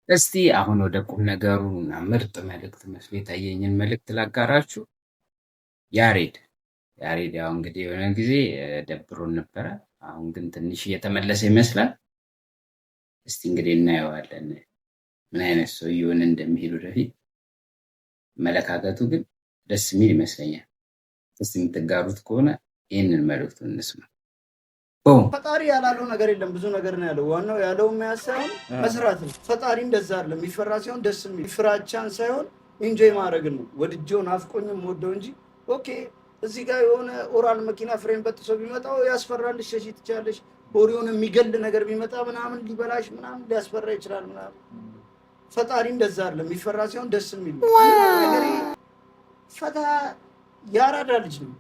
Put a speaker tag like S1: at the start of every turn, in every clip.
S1: እስቲ አሁን ወደ ቁም ነገሩና ምርጥ መልእክት መስሎ የታየኝን መልእክት ላጋራችሁ። ያሬድ ያው እንግዲህ የሆነ ጊዜ ደብሮን ነበረ። አሁን ግን ትንሽ እየተመለሰ ይመስላል። እስቲ እንግዲህ እናየዋለን ምን አይነት ሰው እየሆነ እንደሚሄድ ወደፊት። አመለካከቱ ግን ደስ የሚል ይመስለኛል። እስቲ የምትጋሩት ከሆነ ይህንን መልእክቱን እንስማ።
S2: ፈጣሪ ያላለው ነገር የለም። ብዙ ነገር ነው ያለው። ዋናው ያለው የሚያሳየው መስራት ነው። ፈጣሪ እንደዛ አይደለም። የሚፈራ ሲሆን ደስ የሚል ፍራቻን ሳይሆን ኢንጆይ ማድረግን ነው። ወድጄው ናፍቆኝም ወደው እንጂ ኦኬ እዚህ ጋር የሆነ ኦራል መኪና ፍሬም በጥሶ ቢመጣው ያስፈራል። ሸሺ ትቻለሽ። ኦሪዮን የሚገል ነገር ቢመጣ ምናምን ሊበላሽ ምናምን ሊያስፈራ ይችላል ምናምን። ፈጣሪ እንደዛ አይደለም። የሚፈራ ሲሆን ደስ የሚል ነገር ፈታ ያራዳ ልጅ ነው።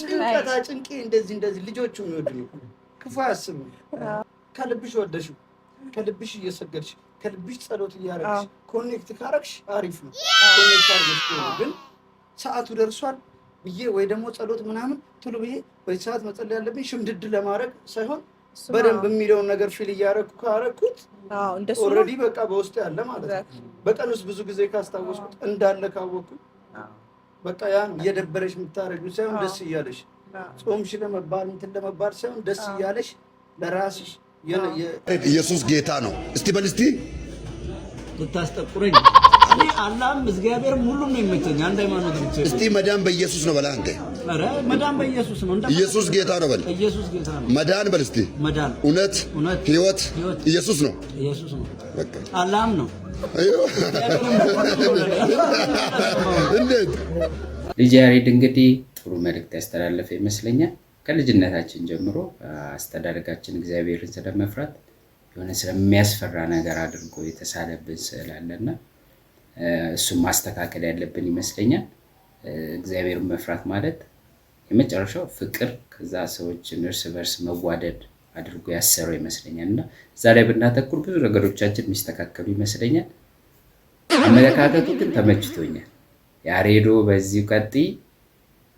S2: ጭንቀታ ጭንቄ እንደዚህ ልጆቹ የሚወዱ ክፉ አያስቡ። ከልብሽ ወደሽው ከልብሽ እየሰገድሽ ከልብሽ ጸሎት እያረግሽ ኮኔክት ካረግሽ አሪፍ ነው። ኮኔክት አርገሽ ግን ሰዓቱ ደርሷል ብዬ ወይ ደግሞ ጸሎት ምናምን ቶሎ ብዬ በዚህ ሰዓት መጸለይ ያለብኝ ሽምድድ ለማድረግ ሳይሆን በደንብ የሚለውን ነገር ፊል እያረግኩ ካረግኩት ኦልሬዲ በቃ በውስጥ ያለ ማለት ነው። በቀን ውስጥ ብዙ ጊዜ ካስታወስኩት እንዳለ ካወቅኩ በቃ ያን እየደበረሽ የምታረጊው ሳይሆን ደስ እያለሽ ጾምሽ ለመባል እንትን ለመባል ሳይሆን ደስ እያለሽ ለራስሽ
S3: ኢየሱስ ጌታ ነው። እስቲ በል እስቲ
S2: ልታስጠቁረኝ እኔ አላህም እግዚአብሔርም ሁሉም ነው የሚመቸኝ። አንድ ሃይማኖት ብቻ።
S3: እስቲ መዳን በኢየሱስ ነው በል አንተ።
S2: ኧረ መዳን በኢየሱስ ነው።
S3: ኢየሱስ ጌታ ነው በል።
S2: ኢየሱስ ጌታ ነው።
S3: መዳን በል እስቲ።
S2: መዳን
S3: እውነት ህይወት ኢየሱስ ነው።
S2: ኢየሱስ ነው። በቃ አላህም ነው።
S3: እንዴት
S1: ልጅ ያሬድ እንግዲህ ጥሩ መልእክት ያስተላለፈ ይመስለኛል። ከልጅነታችን ጀምሮ አስተዳደጋችን እግዚአብሔርን ስለመፍራት የሆነ ስለሚያስፈራ ነገር አድርጎ የተሳለብን ስዕል አለና እሱን ማስተካከል ያለብን ይመስለኛል። እግዚአብሔርን መፍራት ማለት የመጨረሻው ፍቅር፣ ከዛ ሰዎችን እርስ በርስ መዋደድ አድርጎ ያሰረው ይመስለኛል እና እዛ ላይ ብናተኩር ብዙ ነገሮቻችን የሚስተካከሉ ይመስለኛል። አመለካከቱ ግን ተመችቶኛል። ያሬዶ በዚሁ ቀጥይ፣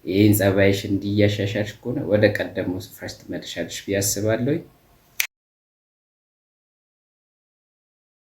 S1: ይህን ጸባይሽ እንዲያሻሻልሽ ከሆነ ወደ ቀደመው ስፍራሽ ትመለሻለሽ ብዬ አስባለሁ።